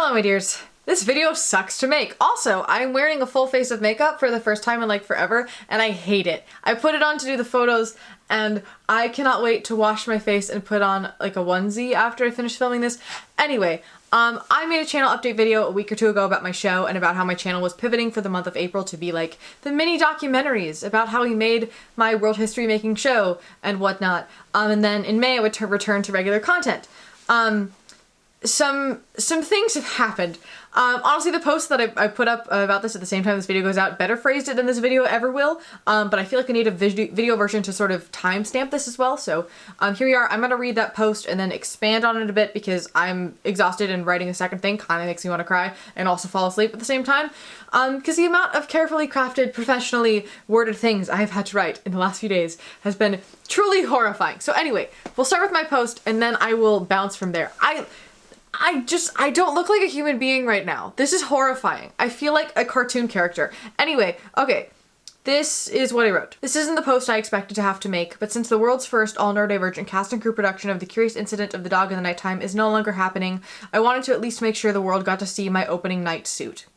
Hello my dears. This video sucks to make. Also, I'm wearing a full face of makeup for the first time in like forever and I hate it. I put it on to do the photos and I cannot wait to wash my face and put on like a onesie after I finish filming this. Anyway, I made a channel update video a week or two ago about my show and about how my channel was pivoting for the month of April to be like the mini documentaries about how we made my world history making show and whatnot. And then in May I would return to regular content. Some things have happened. Honestly, the post that I put up about this at the same time this video goes out better phrased it than this video ever will, but I feel like I need a video version to sort of timestamp this as well, so here we are. I'm gonna read that post and then expand on it a bit because I'm exhausted and writing a second thing kind of makes me want to cry and also fall asleep at the same time, because the amount of carefully crafted, professionally worded things I have had to write in the last few days has been truly horrifying. So anyway, we'll start with my post and then I will bounce from there. I don't look like a human being right now. This is horrifying. I feel like a cartoon character. Anyway, okay, this is what I wrote. This isn't the post I expected to have to make, but since the world's first all-neurodivergent cast and crew production of The Curious Incident of the Dog in the Nighttime is no longer happening, I wanted to at least make sure the world got to see my opening night suit.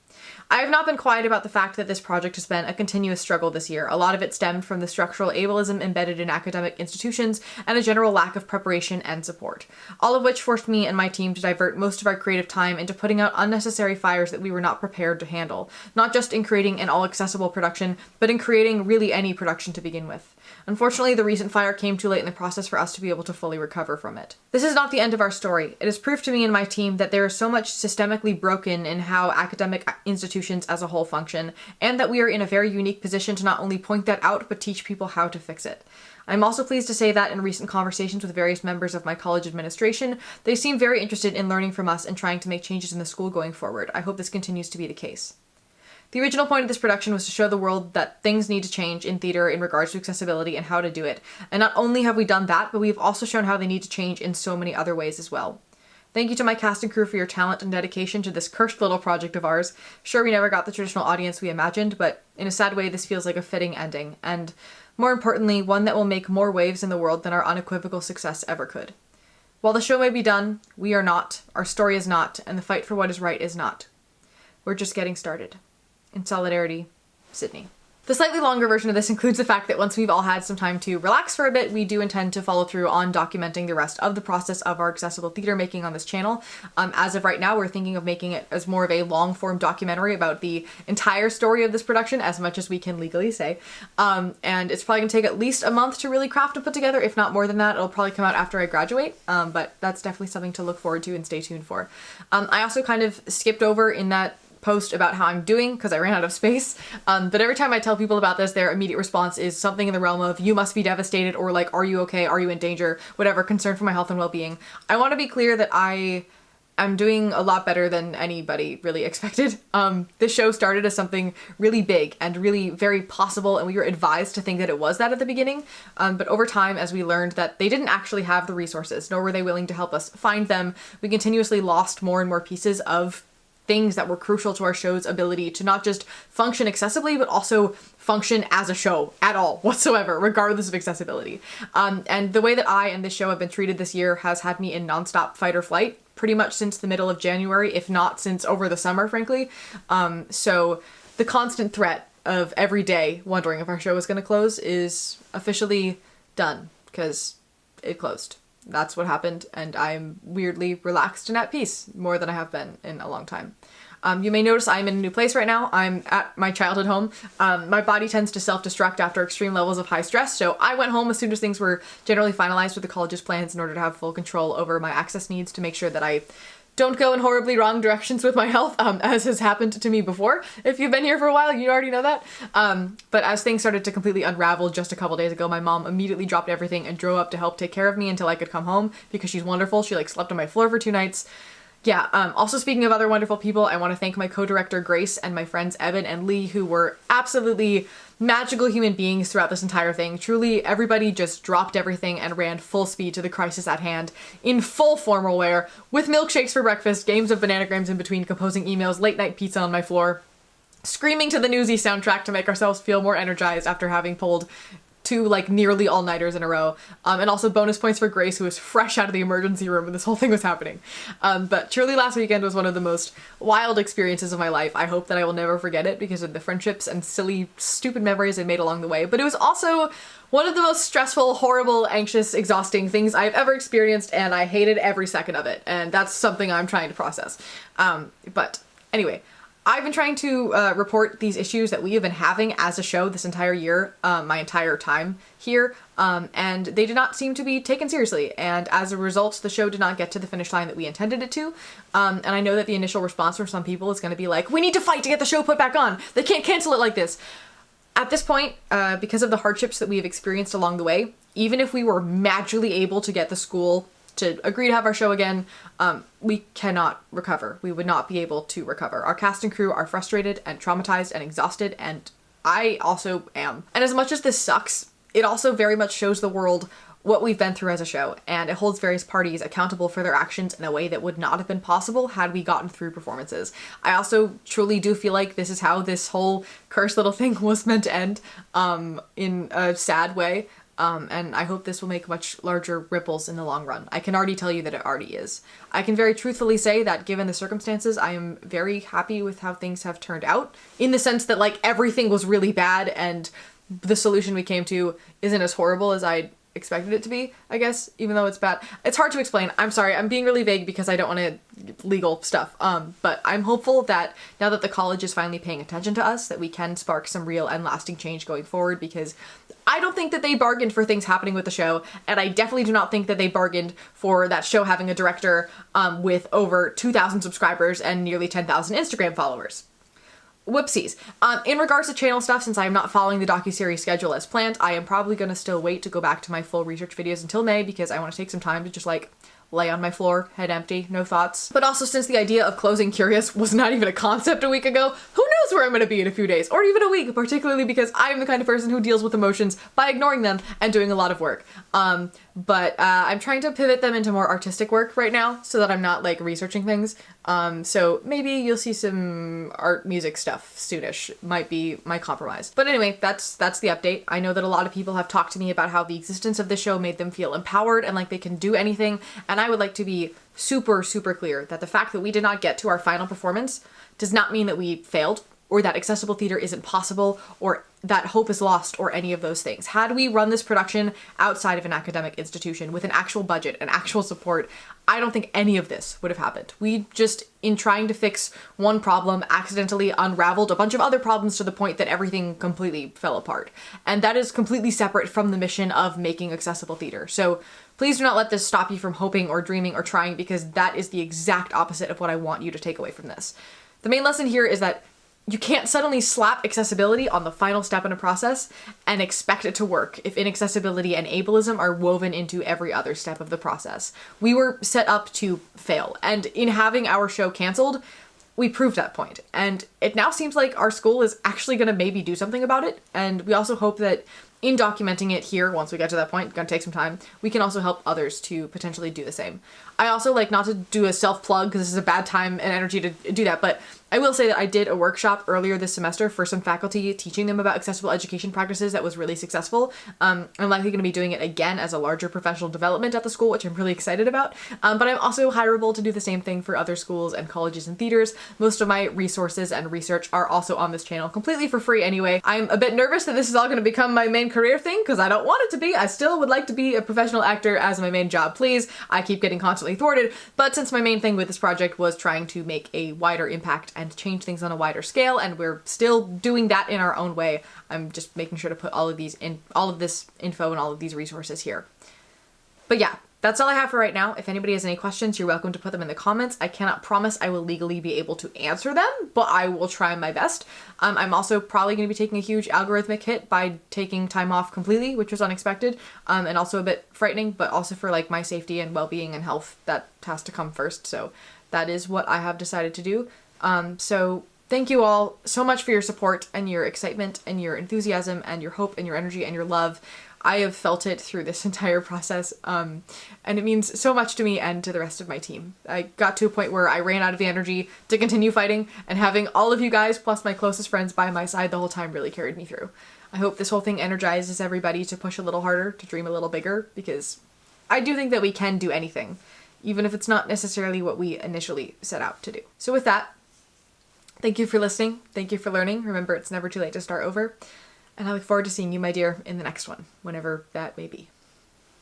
I have not been quiet about the fact that this project has been a continuous struggle this year. A lot of it stemmed from the structural ableism embedded in academic institutions and a general lack of preparation and support. All of which forced me and my team to divert most of our creative time into putting out unnecessary fires that we were not prepared to handle. Not just in creating an all-accessible production, but in creating really any production to begin with. Unfortunately, the recent fire came too late in the process for us to be able to fully recover from it. This is not the end of our story. It has proved to me and my team that there is so much systemically broken in how academic institutions as a whole function, and that we are in a very unique position to not only point that out, but teach people how to fix it. I'm also pleased to say that in recent conversations with various members of my college administration, they seem very interested in learning from us and trying to make changes in the school going forward. I hope this continues to be the case. The original point of this production was to show the world that things need to change in theater in regards to accessibility and how to do it. And not only have we done that, but we've also shown how they need to change in so many other ways as well. Thank you to my cast and crew for your talent and dedication to this cursed little project of ours. Sure, we never got the traditional audience we imagined, but in a sad way, this feels like a fitting ending. And more importantly, one that will make more waves in the world than our unequivocal success ever could. While the show may be done, we are not, our story is not, and the fight for what is right is not. We're just getting started. In solidarity, Sydney. The slightly longer version of this includes the fact that once we've all had some time to relax for a bit, we do intend to follow through on documenting the rest of the process of our accessible theater making on this channel. As of right now, we're thinking of making it as more of a long-form documentary about the entire story of this production, as much as we can legally say. And it's probably gonna take at least a month to really craft and put together, if not more than that. It'll probably come out after I graduate, but that's definitely something to look forward to and stay tuned for. I also kind of skipped over in that post about how I'm doing because I ran out of space, but every time I tell people about this, their immediate response is something in the realm of you must be devastated, or like, are you okay, are you in danger, whatever, concern for my health and well-being. I want to be clear that I am doing a lot better than anybody really expected. This show started as something really big and really very possible, and we were advised to think that it was that at the beginning, but over time, as we learned that they didn't actually have the resources, nor were they willing to help us find them, we continuously lost more and more pieces of things that were crucial to our show's ability to not just function accessibly, but also function as a show at all whatsoever, regardless of accessibility. And the way that I and this show have been treated this year has had me in nonstop fight or flight pretty much since the middle of January, if not since over the summer, frankly. So the constant threat of every day wondering if our show was going to close is officially done because it closed. That's what happened, and I'm weirdly relaxed and at peace, more than I have been in a long time. You may notice I'm in a new place right now. I'm at my childhood home. My body tends to self-destruct after extreme levels of high stress, so I went home as soon as things were generally finalized with the college's plans in order to have full control over my access needs to make sure that I don't go in horribly wrong directions with my health, as has happened to me before. If you've been here for a while, you already know that. But as things started to completely unravel just a couple days ago, my mom immediately dropped everything and drove up to help take care of me until I could come home because she's wonderful. She like slept on my floor for 2 nights. Yeah, also speaking of other wonderful people, I want to thank my co-director Grace and my friends Evan and Lee, who were absolutely magical human beings throughout this entire thing. Truly, everybody just dropped everything and ran full speed to the crisis at hand in full formal wear, with milkshakes for breakfast, games of bananagrams in between, composing emails, late night pizza on my floor, screaming to the Newsy soundtrack to make ourselves feel more energized after having pulled 2 like nearly all-nighters in a row. And also bonus points for Grace, who was fresh out of the emergency room when this whole thing was happening. But truly last weekend was one of the most wild experiences of my life. I hope that I will never forget it because of the friendships and silly, stupid memories I made along the way. But it was also one of the most stressful, horrible, anxious, exhausting things I've ever experienced, and I hated every second of it. And that's something I'm trying to process. But anyway, I've been trying to report these issues that we have been having as a show this entire year, my entire time here, and they did not seem to be taken seriously. And as a result, the show did not get to the finish line that we intended it to. And I know that the initial response from some people is going to be like, we need to fight to get the show put back on. They can't cancel it like this. At this point, because of the hardships that we have experienced along the way, even if we were magically able to get the school to agree to have our show again, we cannot recover. We would not be able to recover. Our cast and crew are frustrated and traumatized and exhausted, and I also am. And as much as this sucks, it also very much shows the world what we've been through as a show, and it holds various parties accountable for their actions in a way that would not have been possible had we gotten through performances. I also truly do feel like this is how this whole cursed little thing was meant to end, in a sad way. And I hope this will make much larger ripples in the long run. I can already tell you that it already is. I can very truthfully say that given the circumstances, I am very happy with how things have turned out, in the sense that like everything was really bad and the solution we came to isn't as horrible as I expected it to be, I guess, even though it's bad. It's hard to explain. I'm sorry. I'm being really vague because I don't want to legal stuff. But I'm hopeful that now that the college is finally paying attention to us, that we can spark some real and lasting change going forward, because I don't think that they bargained for things happening with the show, and I definitely do not think that they bargained for that show having a director with over 2,000 subscribers and nearly 10,000 Instagram followers. Whoopsies. In regards to channel stuff, since I am not following the docuseries schedule as planned, I am probably going to still wait to go back to my full research videos until May, because I want to take some time to just like lay on my floor, head empty, no thoughts. But also, since the idea of closing Curious was not even a concept a week ago, who knows where I'm going to be in a few days, or even a week, particularly because I am the kind of person who deals with emotions by ignoring them and doing a lot of work. But I'm trying to pivot them into more artistic work right now so that I'm not like researching things. So maybe you'll see some art music stuff soonish, might be my compromise. But anyway, that's the update. I know that a lot of people have talked to me about how the existence of this show made them feel empowered and like they can do anything. And I would like to be super, super clear that the fact that we did not get to our final performance does not mean that we failed, or that accessible theater isn't possible, or that hope is lost, or any of those things. Had we run this production outside of an academic institution with an actual budget and actual support, I don't think any of this would have happened. We just, in trying to fix one problem, accidentally unraveled a bunch of other problems to the point that everything completely fell apart. And that is completely separate from the mission of making accessible theater. So please do not let this stop you from hoping or dreaming or trying, because that is the exact opposite of what I want you to take away from this. The main lesson here is that you can't suddenly slap accessibility on the final step in a process and expect it to work if inaccessibility and ableism are woven into every other step of the process. We were set up to fail, and in having our show canceled, we proved that point. And it now seems like our school is actually going to maybe do something about it, and we also hope that in documenting it here, once we get to that point, gonna take some time, we can also help others to potentially do the same. I also like not to do a self-plug because this is a bad time and energy to do that, but I will say that I did a workshop earlier this semester for some faculty, teaching them about accessible education practices that was really successful. I'm likely going to be doing it again as a larger professional development at the school, which I'm really excited about. But I'm also hireable to do the same thing for other schools and colleges and theaters. Most of my resources and research are also on this channel completely for free anyway. I'm a bit nervous that this is all going to become my main career thing because I don't want it to be. I still would like to be a professional actor as my main job, please. I keep getting constantly thwarted, but since my main thing with this project was trying to make a wider impact and change things on a wider scale, and we're still doing that in our own way, I'm just making sure to put all of this info and all of these resources here. But yeah, that's all I have for right now. If anybody has any questions, you're welcome to put them in the comments. I cannot promise I will legally be able to answer them, but I will try my best. I'm also probably going to be taking a huge algorithmic hit by taking time off completely, which was unexpected, and also a bit frightening, but also for like my safety and well-being and health, that has to come first. So that is what I have decided to do. So thank you all so much for your support and your excitement and your enthusiasm and your hope and your energy and your love. I have felt it through this entire process, and it means so much to me and to the rest of my team. I got to a point where I ran out of the energy to continue fighting, and having all of you guys plus my closest friends by my side the whole time really carried me through. I hope this whole thing energizes everybody to push a little harder, to dream a little bigger, because I do think that we can do anything, even if it's not necessarily what we initially set out to do. So with that, thank you for listening. Thank you for learning. Remember, it's never too late to start over. And I look forward to seeing you, my dear, in the next one, whenever that may be.